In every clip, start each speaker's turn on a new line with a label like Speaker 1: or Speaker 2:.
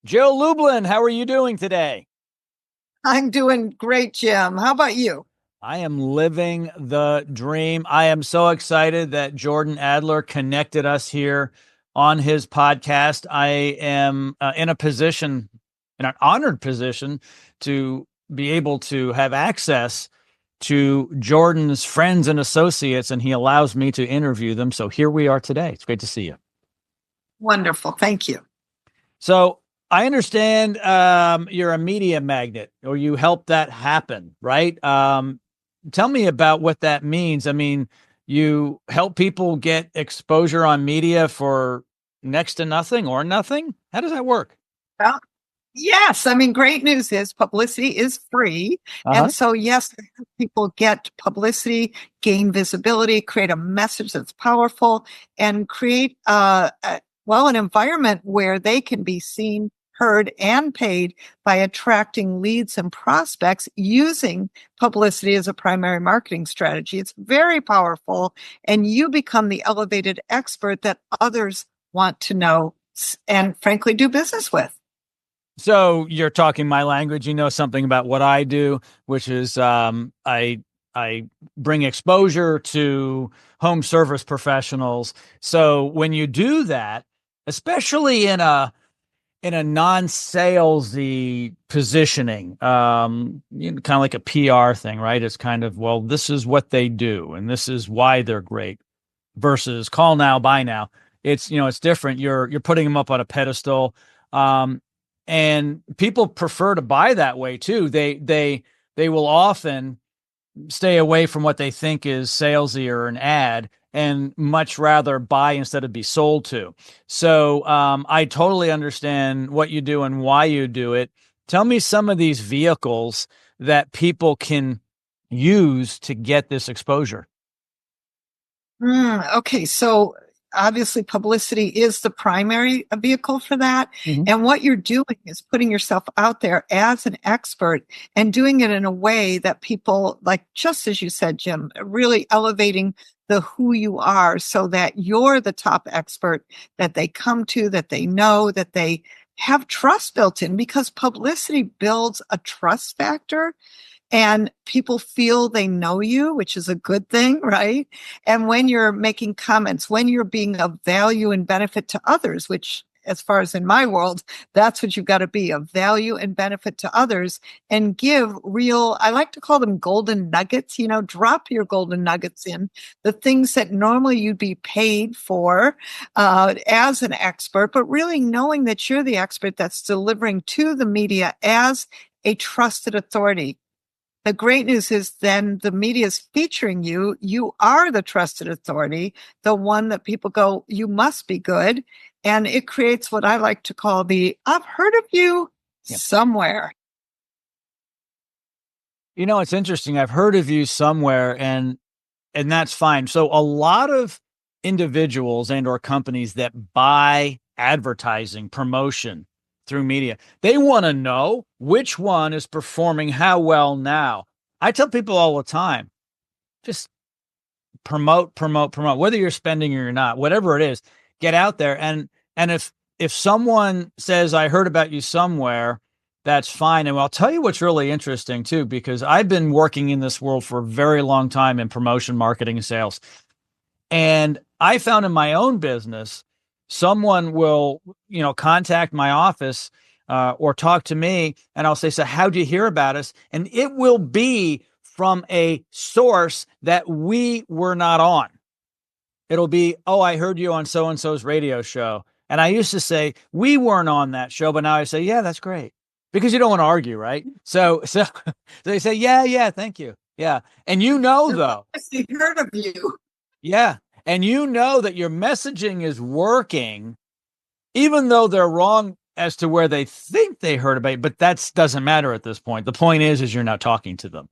Speaker 1: Joe Lublin, how are you doing today?
Speaker 2: I'm doing great, Jim. How about you?
Speaker 1: I am living the dream. I am so excited that Jordan Adler connected us here on his podcast. I am in a position, in an honored position, to be able to have access to Jordan's friends and associates, and he allows me to interview them. So here we are today. It's great to see you.
Speaker 2: Wonderful. Thank you.
Speaker 1: So I understand you're a media magnet, or you help that happen, right? Tell me about what that means. I mean, you help people get exposure on media for next to nothing or nothing. How does that work?
Speaker 2: Well, yes. I mean, great news is publicity is free. And
Speaker 1: Uh-huh.
Speaker 2: so, yes, people get publicity, gain visibility, create a message that's powerful, and create, an environment where they can be seen, heard, and paid by attracting leads and prospects using publicity as a primary marketing strategy. It's very powerful, and you become the elevated expert that others want to know and, frankly, do business with.
Speaker 1: So you're talking my language. You know something about what I do, which is I bring exposure to home service professionals. So when you do that, especially in a non-salesy positioning, kind of like a PR thing, right? It's kind of, well, this is what they do and this is why they're great versus call now, buy now. It's different. You're putting them up on a pedestal. Um, and people prefer to buy that way too. They will often stay away from what they think is salesy or an ad and much rather buy instead of be sold to. So I totally understand what you do and why you do it. Tell me some of these vehicles that people can use to get this exposure.
Speaker 2: Okay, so obviously publicity is the primary vehicle for that. And what you're doing is putting yourself out there as an expert and doing it in a way that people, like just as you said, Jim, really elevating the who you are so that you're the top expert that they come to, that they know, that they have trust built in, because publicity builds a trust factor and people feel they know you, which is a good thing, right? And when you're making comments, when you're being of value and benefit to others, which, as far as in my world, that's what you've got to be, of value and benefit to others, and give real, I like to call them golden nuggets, drop your golden nuggets in the things that normally you'd be paid for as an expert, but really knowing that you're the expert that's delivering to the media as a trusted authority. The great news is then the media is featuring you. You are the trusted authority, the one that people go, you must be good. And it creates what I like to call the I've heard of you
Speaker 1: Yeah.
Speaker 2: somewhere.
Speaker 1: It's interesting. I've heard of you somewhere and that's fine. So a lot of individuals and or companies that buy advertising promotion through media, they want to know which one is performing how well now. I tell people all the time, just promote, promote, promote, whether you're spending or you're not, whatever it is, get out there. And if someone says, I heard about you somewhere, that's fine. And I'll tell you what's really interesting too, because I've been working in this world for a very long time in promotion, marketing, and sales. And I found in my own business, someone will, contact my office or talk to me, and I'll say, "So, how'd you hear about us?" And it will be from a source that we were not on. It'll be, "Oh, I heard you on so and so's radio show." And I used to say, "We weren't on that show," but now I say, "Yeah, that's great," because you don't want to argue, right? So they say, "Yeah, yeah, thank you, yeah." And though,
Speaker 2: I heard of you.
Speaker 1: yeah. And that your messaging is working, even though they're wrong as to where they think they heard about it, but that doesn't matter at this point. The point is you're not talking to them.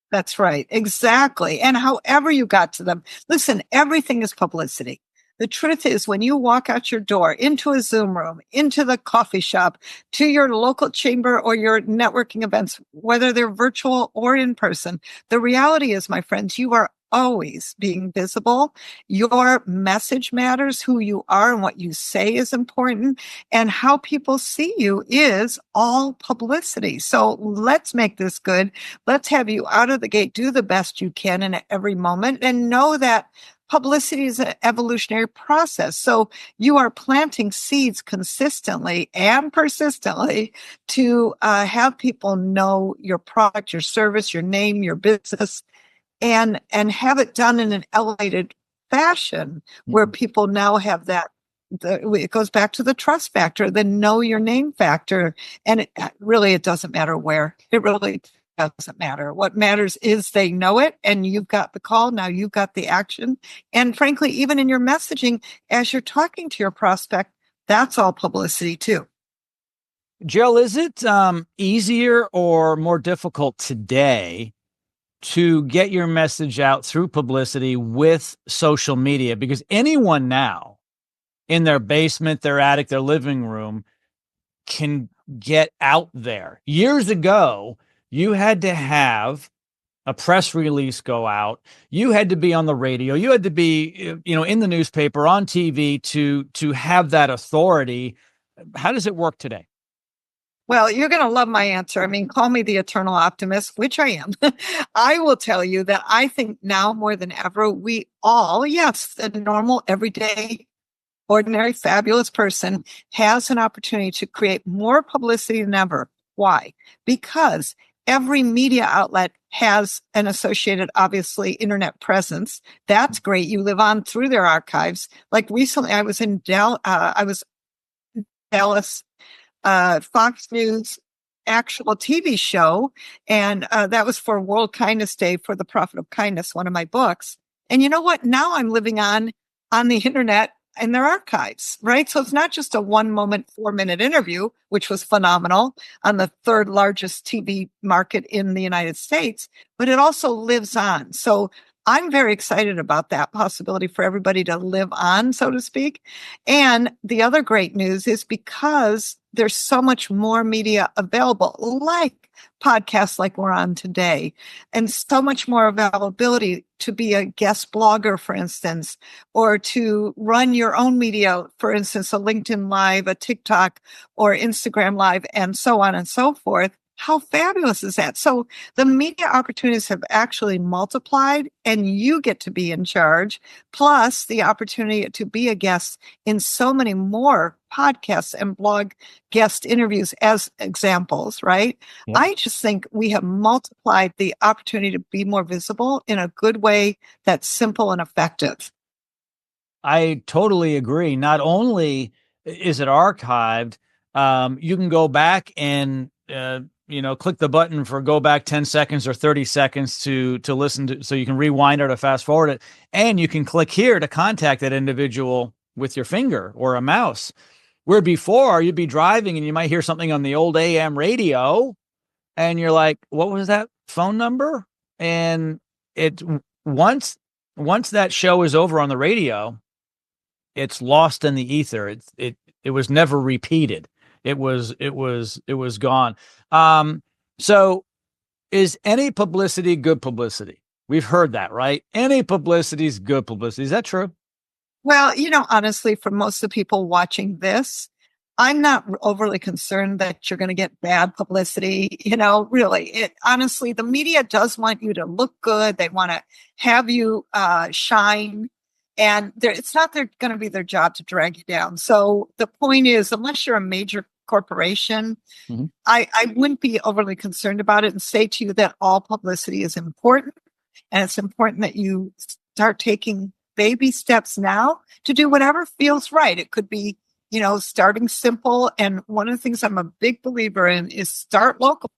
Speaker 2: That's right. Exactly. And however you got to them, listen, everything is publicity. The truth is, when you walk out your door into a Zoom room, into the coffee shop, to your local chamber or your networking events, whether they're virtual or in person, the reality is, my friends, you are always being visible. Your message matters. Who you are and what you say is important. And how people see you is all publicity. So let's make this good. Let's have you out of the gate, do the best you can in every moment, and know that publicity is an evolutionary process. So you are planting seeds consistently and persistently to have people know your product, your service, your name, your business, and have it done in an elevated fashion where people now have that. It goes back to the trust factor, the know your name factor. And it doesn't matter where. It really doesn't matter. What matters is they know it, and you've got the call. Now you've got the action. And frankly, even in your messaging, as you're talking to your prospect, that's all publicity too.
Speaker 1: Jill, is it easier or more difficult today to get your message out through publicity with social media? Because anyone now in their basement, their attic, their living room can get out there. Years ago, you had to have a press release go out. You had to be on the radio. You had to be, in the newspaper, on TV to have that authority. How does it work today?
Speaker 2: Well, you're going to love my answer. I mean, call me the eternal optimist, which I am. I will tell you that I think now more than ever, we all, yes, the normal, everyday, ordinary, fabulous person has an opportunity to create more publicity than ever. Why? Because every media outlet has an associated, obviously, internet presence. That's great. You live on through their archives. Like recently, I was in Dallas, Fox News actual TV show. And that was for World Kindness Day for the Profit of Kindness, one of my books. And you know what? Now I'm living on the internet in their archives, right? So it's not just a 1 moment, 4-minute interview, which was phenomenal on the third largest TV market in the United States, but it also lives on. So I'm very excited about that possibility for everybody to live on, so to speak. And the other great news is because there's so much more media available, like podcasts like we're on today, and so much more availability to be a guest blogger, for instance, or to run your own media, for instance, a LinkedIn Live, a TikTok, or Instagram Live, and so on and so forth. How fabulous is that? So the media opportunities have actually multiplied, and you get to be in charge, plus the opportunity to be a guest in so many more podcasts and blog guest interviews as examples, right?
Speaker 1: Yep.
Speaker 2: I just think we have multiplied the opportunity to be more visible in a good way that's simple and effective.
Speaker 1: I totally agree. Not only is it archived, you can go back and click the button for go back 10 seconds or 30 seconds to listen to, so you can rewind it or fast forward it. And you can click here to contact that individual with your finger or a mouse. Where before you'd be driving and you might hear something on the old AM radio and you're like, what was that phone number? And it once that show is over on the radio, it's lost in the ether. It was never repeated. It was gone. So is any publicity good publicity? We've heard that, right? Any publicity is good publicity. Is that true?
Speaker 2: Well, honestly, for most of the people watching this, I'm not overly concerned that you're going to get bad publicity. Really, honestly, the media does want you to look good. They want to have you shine. And it's not going to be their job to drag you down. So the point is, unless you're a major corporation,
Speaker 1: mm-hmm.
Speaker 2: I wouldn't be overly concerned about it and say to you that all publicity is important. And it's important that you start taking baby steps now to do whatever feels right. It could be, starting simple. And one of the things I'm a big believer in is start local.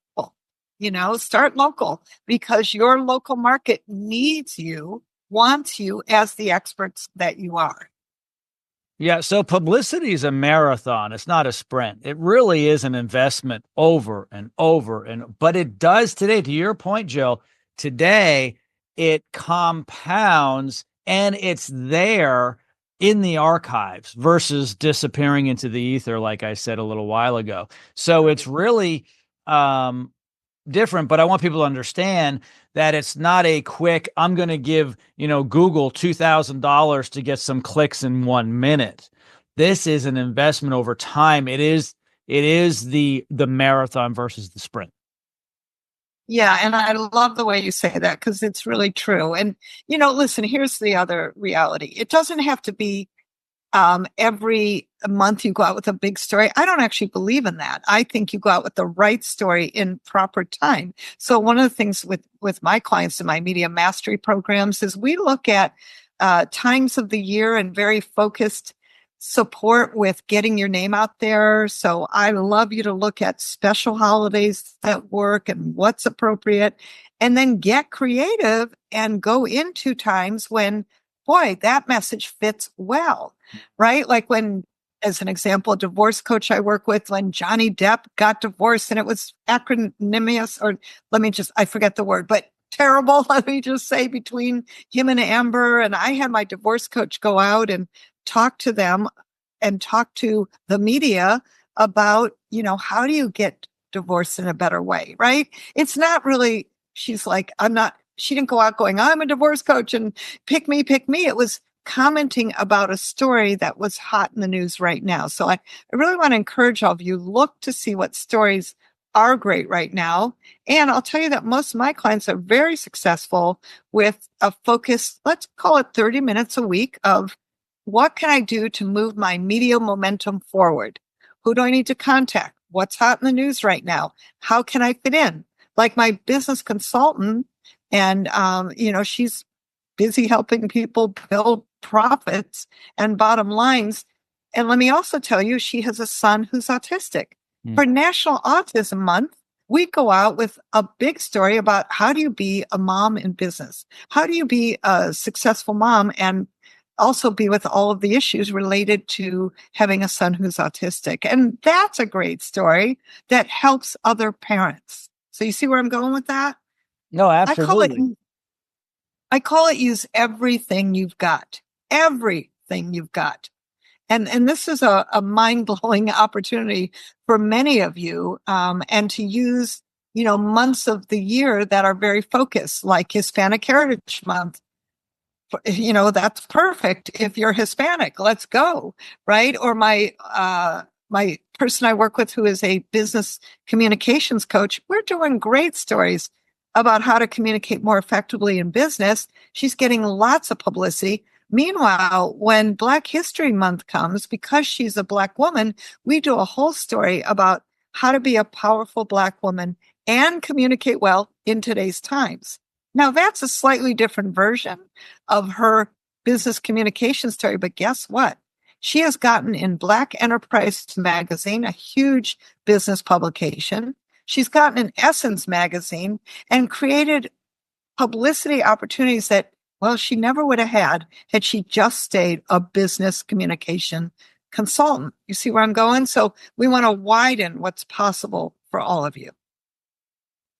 Speaker 2: Start local, because your local market needs you, wants you as the experts that you are.
Speaker 1: Yeah. So publicity is a marathon. It's not a sprint. It really is an investment over and over. But it does today, to your point, Jill, today it compounds and it's there in the archives versus disappearing into the ether, like I said a little while ago. So it's really, different, but I want people to understand that it's not a quick, I'm going to give, Google $2,000 to get some clicks in 1 minute. This is an investment over time. It is the marathon versus the sprint.
Speaker 2: Yeah. And I love the way you say that, because it's really true. And, listen, here's the other reality. It doesn't have to be every month you go out with a big story. I don't actually believe in that. I think you go out with the right story in proper time. So one of the things with my clients in my media mastery programs is we look at times of the year and very focused support with getting your name out there. So I love you to look at special holidays that work and what's appropriate, and then get creative and go into times when, boy, that message fits well, right? Like when, as an example, a divorce coach I work with, when Johnny Depp got divorced, and it was acronymous, or I forget the word, but terrible, let me just say, between him and Amber. And I had my divorce coach go out and talk to them and talk to the media about, how do you get divorced in a better way, right? It's not really, she's like, she didn't go out going, I'm a divorce coach and pick me, pick me. It was commenting about a story that was hot in the news right now. So I really want to encourage all of you, look to see what stories are great right now. And I'll tell you that most of my clients are very successful with a focus, let's call it 30 minutes a week, of what can I do to move my media momentum forward? Who do I need to contact? What's hot in the news right now? How can I fit in? Like my business consultant, and, she's busy helping people build profits and bottom lines. And let me also tell you, she has a son who's autistic. For National Autism Month, we go out with a big story about how do you be a mom in business? How do you be a successful mom and also be with all of the issues related to having a son who's autistic? And that's a great story that helps other parents. So you see where I'm going with that?
Speaker 1: No, absolutely.
Speaker 2: I call it use everything you've got. Everything you've got. And this is a mind-blowing opportunity for many of you, and to use, months of the year that are very focused, like Hispanic Heritage Month. That's perfect. If you're Hispanic, let's go, right? Or my person I work with, who is a business communications coach, we're doing great stories about how to communicate more effectively in business. She's getting lots of publicity. Meanwhile, when Black History Month comes, because she's a Black woman, we do a whole story about how to be a powerful Black woman and communicate well in today's times. Now, that's a slightly different version of her business communication story, but guess what? She has gotten in Black Enterprise Magazine, a huge business publication. She's gotten in Essence Magazine and created publicity opportunities that, well, she never would have had she just stayed a business communication consultant. You see where I'm going? So we want to widen what's possible for all of you.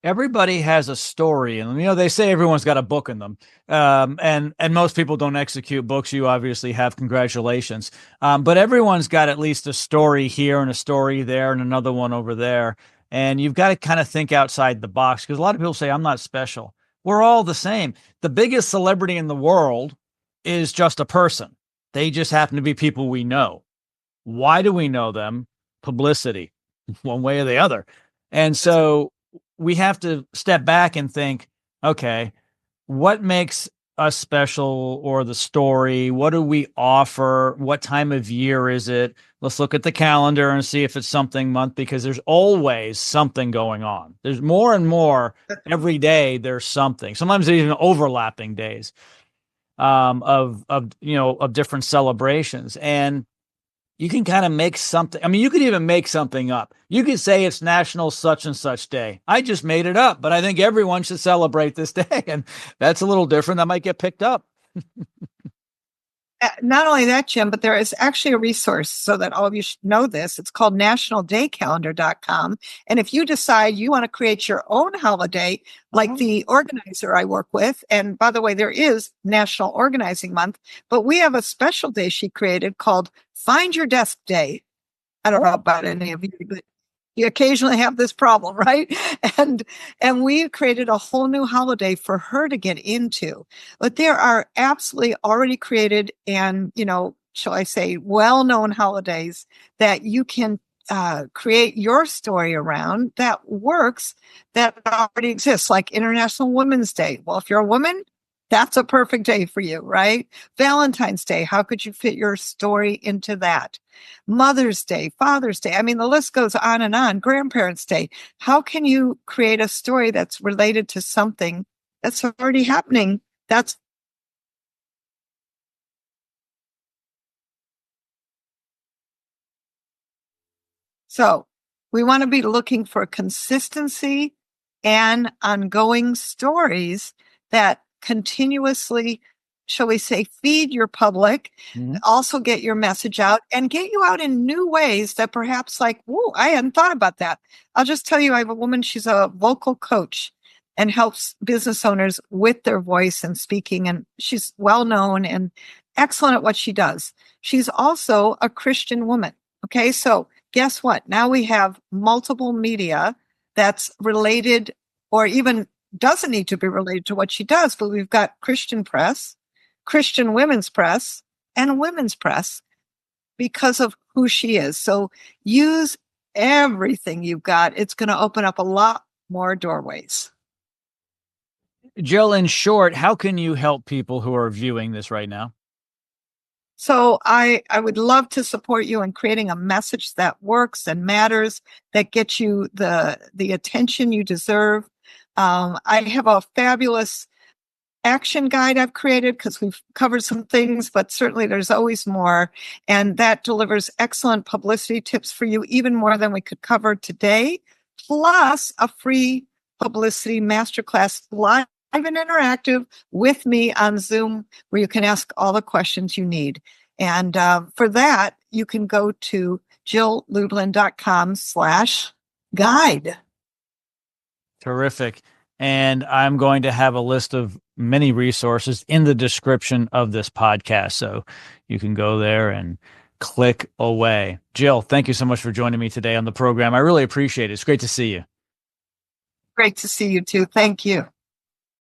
Speaker 1: Everybody has a story, and they say everyone's got a book in them. And most people don't execute books. You obviously have, congratulations. But everyone's got at least a story here and a story there and another one over there. And you've got to kind of think outside the box, because a lot of people say, I'm not special. We're all the same. The biggest celebrity in the world is just a person. They just happen to be people we know. Why do we know them? Publicity, one way or the other. And so we have to step back and think, okay, what makes us special, or the story? What do we offer? What time of year is it? Let's look at the calendar and see if it's something month, because there's always something going on. There's more and more every day. There's something. Sometimes there's even overlapping days of different celebrations. And you can kind of make something. I mean, you could even make something up. You could say it's National such and such day. I just made it up, but I think everyone should celebrate this day. And that's a little different. That might get picked up.
Speaker 2: Not only that, Jim, but there is actually a resource so that all of you should know this. It's called nationaldaycalendar.com. And if you decide you want to create your own holiday, like the organizer I work with, and by the way, there is National Organizing Month, but we have a special day she created called Find Your Desk Day. I don't know about any of you, but you occasionally have this problem, right? And we created a whole new holiday for her to get into. But there are absolutely already created and, shall I say, well-known holidays that you can create your story around that works, that already exists, like International Women's Day. Well, if you're a woman, that's a perfect day for you, right? Valentine's Day, how could you fit your story into that? Mother's Day, Father's Day. I mean, the list goes on and on. Grandparents' Day. How can you create a story that's related to something that's already happening? So we want to be looking for consistency and ongoing stories that continuously, shall we say, feed your public, also get your message out and get you out in new ways that perhaps like, whoa, I hadn't thought about that. I'll just tell you, I have a woman, she's a vocal coach and helps business owners with their voice and speaking. And she's well known and excellent at what she does. She's also a Christian woman. Okay, so guess what? Now we have multiple media that's related or even doesn't need to be related to what she does, but we've got Christian press, Christian women's press, and women's press because of who she is. So use everything you've got. It's going to open up a lot more doorways.
Speaker 1: Jill, in short, how can you help people who are viewing this right now?
Speaker 2: So I would love to support you in creating a message that works and matters, that gets you the attention you deserve. I have a fabulous action guide I've created because we've covered some things, but certainly there's always more. And that delivers excellent publicity tips for you, even more than we could cover today, plus a free publicity masterclass live and interactive with me on Zoom where you can ask all the questions you need. And for that, you can go to jilllublin.com/guide.
Speaker 1: Terrific. And I'm going to have a list of many resources in the description of this podcast. So you can go there and click away. Jill, thank you so much for joining me today on the program. I really appreciate it. It's great to see you.
Speaker 2: Great to see you too. Thank you.